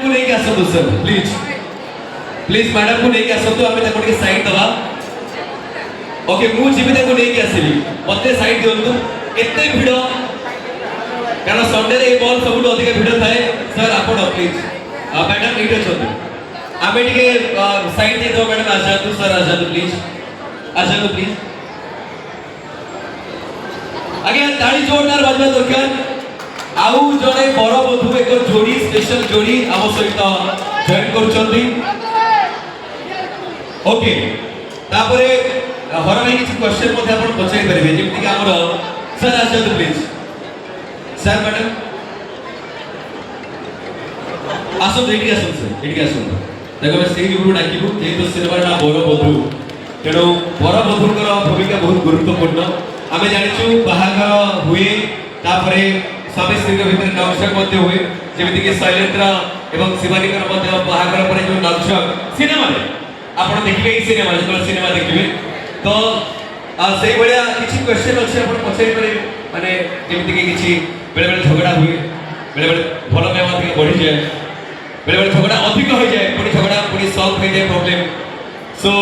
को लेके आसतु sir please please madam को लेके आसतु आमे ताको के साइड दवा ओके मु जीवित को लेके आसीबी मते साइड दियंतु एते भिड कारण संडे रे बॉल सबुठ अधिक भिड थाए सर आपण प्लीज मैडम एटे छथि आमे टिके साइड दे दो मैडम आजातु सर आजातु प्लीज आगे ताली जोरदार बजवा दरकार आउ जने बर बधु एक जोड़ी स्पेशल जोड़ी आम सहित जॉइन करछंती ओके तापरे हर भाई किछ क्वेश्चन मध्ये आपण पछाई परिबे जेमति कि हमर सर आजातु प्लीज सर मैडम आसो एटी आसो देखो मैं स्टेज ऊपर डाकिबु जेतो सिनेमा ना बर बधु तेणु बर बधुकर भूमिका बहुत गुरुत्वपूर्ण आमे जानिछु बाहागर हुए तापरे स्वामी स्त्री के भीतर नवशक मध्य हुए जेमिति कि शैलेंद्र एवं शिवानी कर मध्य बाहागर पर जो नवशक सिनेमा रे आपण देखिबे ई सिनेमा जो सिनेमा देखिबे तो सेई बलिया किछि क्वेश्चन अछि आपण पछाई परे माने जेमिति कि किछि बेले बेले झगड़ा हुए बेले बेले भलो व्यवहार के बढ़ी जाए बेले बेले झगड़ा अधिक हो जाए पुनी झगड़ा पुनी सॉल्व हो जाए प्रॉब्लम सो